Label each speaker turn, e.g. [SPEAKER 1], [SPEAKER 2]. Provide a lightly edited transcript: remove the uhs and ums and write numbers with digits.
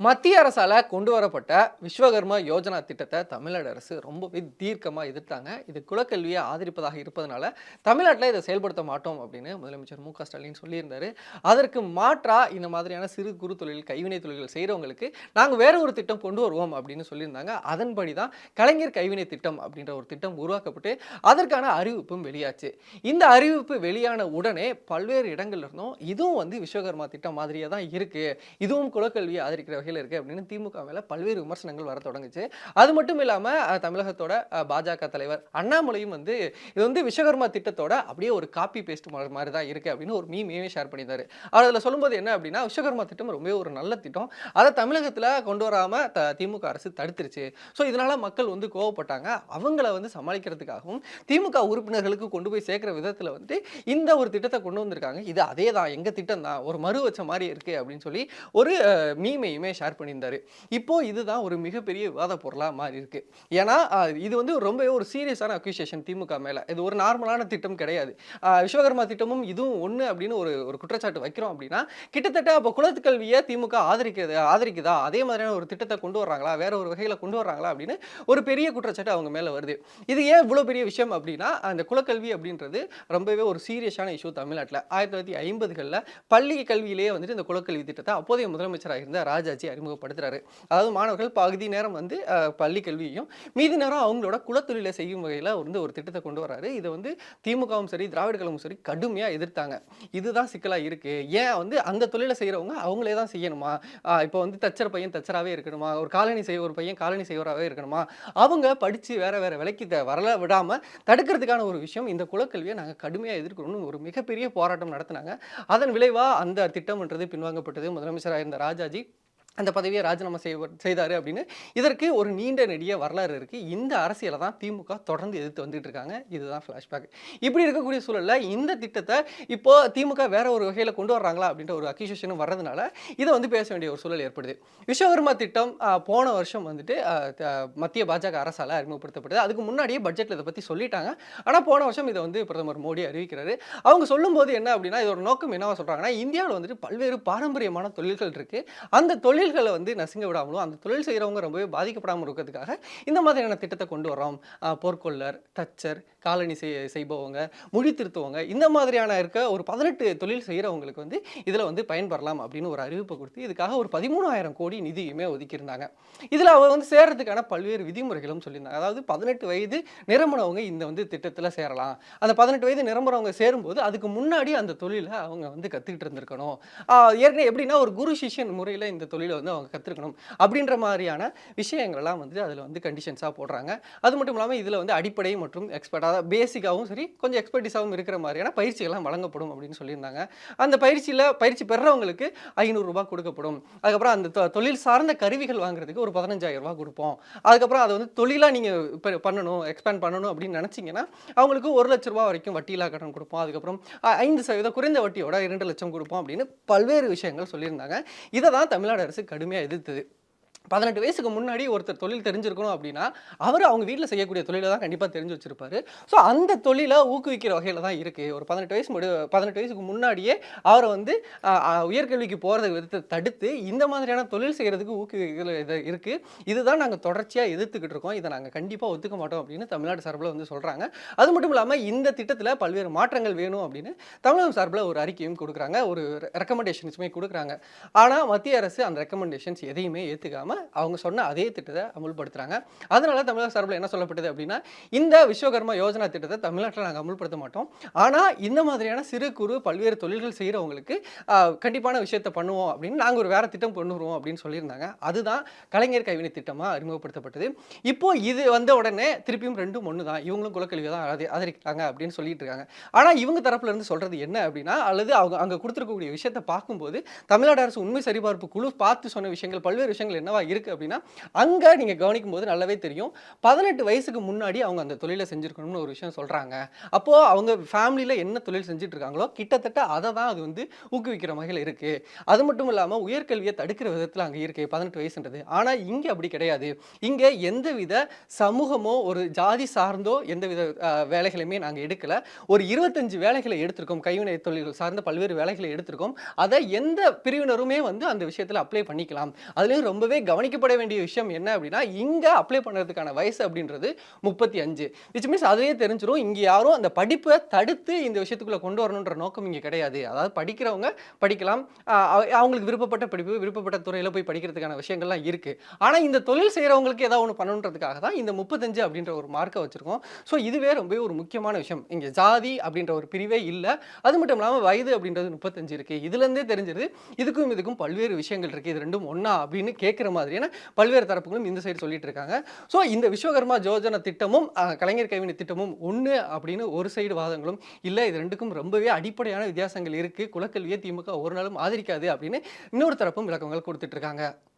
[SPEAKER 1] மத்திய அரசால கொண்டு வரப்பட்ட விஸ்வகர்மா யோஜனா திட்டத்தை தமிழ்நாடு அரசு ரொம்பவே தீர்க்கமாக எதிர்த்தாங்க. இது குலக்கல்வியை ஆதரிப்பதாக இருப்பதனால தமிழ்நாட்டில் இதை செயல்படுத்த மாட்டோம் அப்படின்னு முதலமைச்சர் மு.க.ஸ்டாலின் சொல்லியிருந்தாரு. அதற்கு மாற்றா இந்த மாதிரியான சிறு குறு தொழில் கைவினை தொழில்கள் செய்கிறவங்களுக்கு நாங்கள் வேற ஒரு திட்டம் கொண்டு வருவோம் அப்படின்னு சொல்லியிருந்தாங்க. அதன்படி தான் கலைஞர் கைவினை திட்டம் அப்படின்ற ஒரு திட்டம் உருவாக்கப்பட்டு அதற்கான அறிவிப்பும் வெளியாச்சு. இந்த அறிவிப்பு வெளியான உடனே பல்வேறு இடங்கள்ல இருந்தும் இதுவும் விஸ்வகர்மா திட்டம் மாதிரியே தான் இருக்கு, இதுவும் குலக்கல்வியை ஆதரிக்கிற வகையில் இருக்கு அப்படின்னு திமுக மேல பல்வேறு விமர்சனங்கள் வர தொடங்குச்சு. அது மட்டும் இல்லாம தமிழகத்தோட பாஜக தலைவர் அண்ணாமலையும் இது விஸ்வகர்மா திட்டத்தோட அப்படியே ஒரு காப்பி பேஸ்ட் மாதிரி தான் இருக்கு அப்படின்னு ஒரு மீமே ஷேர் பண்ணியிருந்தாரு. அதில் சொல்லும்போது என்ன அப்படின்னா, விஸ்வகர்மா திட்டம் ரொம்ப ஒரு நல்ல திட்டம், அதை தமிழகத்தில் கொண்டு வராம திமுக அரசு தடுத்துருச்சு. ஸோ இதனால மக்கள் கோவப்பட்டாங்க. அவங்கள சமாளிக்கிறதுக்காகவும் திமுக உறுப்பினர்களுக்கு கொண்டு போய் சேர்க்கிற விதத்தில் இந்த ஒரு திட்டத்தை கொண்டு வந்திருக்காங்க. இது அதே தான், எங்க திட்டம் தான், ஒரு மறு வச்ச மாதிரி இருக்கு அப்படின்னு சொல்லி ஒரு மீமையுமே ஷேர் பண்ணியிருந்தாரு. இப்போ இதுதான் ஒரு மிகப்பெரிய விவாத பொருளா மாறி இருக்கு. ஏன்னா இது ரொம்பவே ஒரு சீரியஸான அக்யூசேஷன் திமுக மேல. இது ஒரு நார்மலான திட்டம் கிடையாது. விஸ்வகர்மா திட்டமும் இதுவும் ஒண்ணு அப்படின்னு ஒரு குற்றச்சாட்டு வைக்கிறோம் அப்படின்னா, கிட்டத்தட்ட அப்போ குலக்கல்வியை திமுக ஆதரிக்குதா, அதே மாதிரியான ஒரு திட்டத்தை கொண்டு வர்றாங்களா, வேற ஒரு வகையில கொண்டு வர்றாங்களா அப்படின்னு ஒரு பெரிய குற்றச்சாட்டு அவங்க மேல வருது. இது ஏன் இவ்வளவு பெரிய விஷயம் அப்படின்னா, அந்த குலக்கல்வி அப்படின்றது ரொம்பவே ஒரு சீரியஸான இஷ்யூ தமிழ்நாட்டில். 1950களில் பள்ளி கல்வியிலேயே இந்த குலக்கல்வி திட்டத்தை அப்போதைய முதலமைச்சராக இருந்த ராஜாஜி அறிமுகப்படுத்துறாரு. அதாவது மாணவர்கள் பகுதி நேரம் பள்ளி கல்வியையும் மீதி நேரம் அவங்களோட குலத்தொழிலை செய்யும் வகையில் ஒரு திட்டத்தை கொண்டு வராரு. இதை திமுகவும் சரி திராவிட கழகமும் சரி கடுமையாக எதிர்த்தாங்க. இதுதான் சிக்கலாக இருக்கு. ஏன் அந்த தொழிலை செய்கிறவங்க அவங்களே தான் செய்யணுமா? இப்போ தச்சர் பையன் தச்சராகவே இருக்கணுமா? ஒரு காலனி செய்வோர் பையன் காலனி செய்வராகவே இருக்கணுமா? அவங்க படித்து வேற வேற விலைக்கு வரல விடாமல் தடுக்கிறதுக்கான ஒரு விஷயம். இந்த குலக்கல்வியை நாங்கள் கடுமையாக எதிர்க்கணும்னு ஒரு மிகப்பெரிய போராட்டம் நடத்தினாங்க. அதன் விளைவாக அந்த திட்டம்ன்றது பின்வாங்கப்பட்டது. முதலமைச்சராக இருந்த ராஜாஜி அந்த பதவியை ராஜினாமா செய்தாரு அப்படின்னு இதற்கு ஒரு நீண்ட நெடிய வரலாறு இருக்கு. இந்த அரசியலை தான் திமுக தொடர்ந்து எதிர்த்து வந்துட்டு இருக்காங்க. இதுதான் ஃபிளாஷ்பேக். இப்படி இருக்கக்கூடிய சூழல்ல இந்த திட்டத்தை இப்போ திமுக வேற ஒரு வகையில் கொண்டு வர்றாங்களா அப்படின்ற ஒரு அக்யூசேஷனும் வர்றதுனால இதை பேச வேண்டிய ஒரு சூழல் ஏற்படுது. விஸ்வகர்மா திட்டம் போன வருஷம் மத்திய பாஜக அரசால் அறிமுகப்படுத்தப்படுது. அதுக்கு முன்னாடியே பட்ஜெட்டில் இதை பற்றி சொல்லிட்டாங்க. ஆனால் போன வருஷம் இதை பிரதமர் மோடி அறிவிக்கிறாரு. அவங்க சொல்லும்போது என்ன அப்படின்னா, இதோட நோக்கம் என்னவா சொல்றாங்கன்னா, இந்தியாவில் பல்வேறு பாரம்பரியமான தொழில்கள் இருக்கு. அந்த தொழில்களை நசுங்க விடாமலும் அந்த தொழில் செய்கிறவங்க ரொம்பவே பாதிக்கப்படாமல் இருக்கிறதுக்காக இந்த மாதிரியான திட்டத்தை கொண்டு வரோம். போர்க்கொள்ளர், தச்சர், காலனி செய்பவங்க, மொழி திருத்துவங்க, இந்த மாதிரியான இருக்க ஒரு 18 தொழில் செய்கிறவங்களுக்கு இதில் பயன்பெறலாம் அப்படின்னு ஒரு அறிவிப்பை கொடுத்து இதுக்காக ஒரு 13,000 கோடி நிதியுமே ஒதுக்கியிருந்தாங்க. இதில் அவங்க சேர்றதுக்கான பல்வேறு விதிமுறைகளும் சொல்லியிருந்தாங்க. அதாவது 18 வயது நிரம்பினவங்க இந்த திட்டத்தில் சேரலாம். அந்த 18 வயது நிரம்பினவங்க சேரும்போது அதுக்கு முன்னாடி அந்த தொழிலை அவங்க கற்றுக்கிட்டு இருந்திருக்கணும். ஏற்கனவே எப்படின்னா ஒரு குரு சிஷ்யன் முறையில் இந்த தொழிலை அவங்க கற்றுக்கணும் அப்படின்ற மாதிரியான விஷயங்கள்லாம் அதில் கண்டிஷன்ஸாக போடுறாங்க. அது மட்டும் இல்லாமல் இதில் அடிப்படை மற்றும் எக்ஸ்பர்ட், அதாவது பேசிக்காகவும் சரி கொஞ்சம் எக்ஸ்பர்டிஸாகவும் இருக்கிற மாதிரியான பயிற்சிகள்லாம் வழங்கப்படும் அப்படின்னு சொல்லியிருந்தாங்க. அந்த பயிற்சி பெறவங்களுக்கு 500 ரூபாய் கொடுக்கப்படும். அதுக்கப்புறம் அந்த தொழில் சார்ந்த கருவிகள் வாங்குறதுக்கு ஒரு 15,000 ரூபாய் கொடுப்போம். அதுக்கப்புறம் அதை தொழிலாக நீங்கள் பண்ணணும், எக்ஸ்பேண்ட் பண்ணணும் அப்படின்னு நினச்சிங்கன்னா அவங்களுக்கு 1 லட்ச ரூபாய் வரைக்கும் வட்டியில்லா கடன் கொடுப்போம். அதுக்கப்புறம் 5% குறைந்த வட்டியோட 2 லட்சம் கொடுப்போம் அப்படின்னு பல்வேறு விஷயங்கள் சொல்லியிருந்தாங்க. இதை தான் தமிழ்நாடு அரசு கடுமையாக எதிர்த்தது. 18 வயசுக்கு முன்னாடி ஒருத்தர் தொழில் தெரிஞ்சிருக்கணும் அப்படின்னா அவர் அவங்க வீட்டில் செய்யக்கூடிய தொழிலை தான் கண்டிப்பாக தெரிஞ்சு வச்சிருப்பாரு. ஸோ அந்த தொழிலை ஊக்குவிக்கிற வகையில் தான் இருக்குது. ஒரு 18 வயசுக்கு முன்னாடியே அவரை உயர்கல்விக்கு போகிறத விதத்தை தடுத்து இந்த மாதிரியான தொழில் செய்கிறதுக்கு ஊக்குவிக்கிற இது இருக்குது. இதுதான் நாங்கள் தொடர்ச்சியாக எதிர்த்துக்கிட்டு இருக்கோம். இதை நாங்கள் கண்டிப்பாக ஒத்துக்க மாட்டோம் அப்படின்னு தமிழ்நாடு சார்பில் சொல்கிறாங்க. அது மட்டும் இல்லாமல் இந்த திட்டத்தில் பல்வேறு மாற்றங்கள் வேணும் அப்படின்னு தமிழகம் சார்பில் ஒரு அறிக்கையும் கொடுக்குறாங்க, ஒரு ரெக்கமெண்டேஷன்ஸுமே கொடுக்குறாங்க. ஆனால் மத்திய அரசு அந்த ரெக்கமெண்டேஷன்ஸ் எதையுமே ஏற்றுக்காமல் அவங்க சொன்ன அதே திட்டத்தை அமுல்படுத்துறாங்க. அதனால தமிழக சார்பில் என்ன சொல்லப்பட்டது அப்படின்னா, இந்த விஸ்வகர்மா யோஜனா திட்டத்தை தமிழ்நாட்டில் நாங்கள் அமுல்படுத்த மாட்டோம். ஆனால் இந்த மாதிரியான சிறு குறு பல்வேறு தொழில்கள் செய்கிறவங்களுக்கு கண்டிப்பான விஷயத்தை பண்ணுவோம் அப்படின்னு நாங்கள் ஒரு வேற திட்டம் கொண்டு வருவோம் அப்படின்னு சொல்லியிருந்தாங்க. அதுதான் கலைஞர் கைவினை திட்டமாக அறிமுகப்படுத்தப்பட்டது. இப்போ இது வந்த உடனே திருப்பியும் 2 ஒன்று தான், இவங்களும் குலக்கல்வியை தான் ஆதரிக்கிறாங்க அப்படின்னு சொல்லிட்டு இருக்காங்க. ஆனால் இவங்க தரப்புல இருந்து சொல்றது என்ன அப்படின்னா, அல்லது அவங்க அங்கே கொடுத்துருக்கக்கூடிய விஷயத்தை பார்க்கும்போது தமிழ்நாடு அரசு உண்மை சரிபார்ப்பு குழு பார்த்து சொன்ன விஷயங்கள் பல்வேறு விஷயங்கள் என்னவா தான் இருக்குது அப்படின்னா அங்கே நீங்கள் கவனிக்கும்போது நல்லாவே தெரியும் 18 வயசுக்கு முன்னாடி அவங்க அந்த தொழிலை செஞ்சுருக்கணும்னு ஒரு விஷயம் சொல்கிறாங்க. அப்போது அவங்க ஃபேமிலியில் என்ன தொழில் செஞ்சுட்டு இருக்காங்களோ கிட்டத்தட்ட அதை தான் அது வந்து ஊக்குவிக்கிற வகையில் இருக்குது. அது மட்டும் இல்லாமல் உயர்கல்வியை தடுக்கிற விதத்தில் அங்கே இருக்குது 18 வயசுன்றது. ஆனால் இங்கே அப்படி கிடையாது. இங்கே எந்தவித சமூகமோ ஒரு ஜாதி சார்ந்தோ எந்தவித வேலைகளையுமே நாங்கள் எடுக்கலை. ஒரு 25 வேலைகளை எடுத்திருக்கோம். கைவினை தொழில்கள் சார்ந்த பல்வேறு வேலைகளை எடுத்திருக்கோம். அதை எந்த பிரிவினருமே வந்து அந்த விஷயத்தில் அப்ளை பண்ணிக்கலாம். அதுலேயும் ரொம்பவே கவனிக்கப்பட வேண்டிய விஷயம் என்ன அப்படின்னா இங்கே அப்ளை பண்ணுறதுக்கான வயசு அப்படின்றது 35. விச் மீன்ஸ் அதுலேயே தெரிஞ்சிடும் இங்கே யாரும் அந்த படிப்பை தடுத்து இந்த விஷயத்துக்குள்ளே கொண்டு வரணுன்ற நோக்கம் இங்கே கிடையாது. அதாவது படிக்கிறவங்க படிக்கலாம். அவங்களுக்கு விருப்பப்பட்ட படிப்பு விருப்பப்பட்ட துறையில் போய் படிக்கிறதுக்கான விஷயங்கள்லாம் இருக்குது. ஆனால் இந்த தொழில் செய்கிறவங்களுக்கு ஏதாவது ஒன்று பண்ணணுன்றதுக்காக தான் இந்த 35 அப்படின்ற ஒரு மார்க்கை வச்சுருக்கோம். ஸோ இதுவே ரொம்பவே ஒரு முக்கியமான விஷயம். இங்கே ஜாதி அப்படின்ற ஒரு பிரிவே இல்லை. அது மட்டும் இல்லாமல் வயது அப்படின்றது 35 இருக்குது. இதுலேருந்தே தெரிஞ்சிருது இதுக்கும் பல்வேறு விஷயங்கள் இருக்குது. இது ரெண்டும் ஒன்றா அப்படின்னு கேட்குற மாதிரியான பல்வேறு தரப்புகளும் இந்த சைடு சொல்லிட்டு இருக்காங்க. ஸோ இந்த விஸ்வகர்மா யோஜனா திட்டமும் கலைஞர் கைவினை திட்டமும் ஒன்று அப்படின்னு ஒரு சைடு வாதங்களும் இல்லை இது ரெண்டுக்கும் ரொம்பவே அடிப்படையான வித்தியாசங்கள் இருக்குது. குலக்கல்வியை திமுக ஒரு நாளும் ஆதரிக்காது அப்படின்னு இன்னொரு தரப்பும் விளக்கங்கள் கொடுத்துட்டு இருக்காங்க.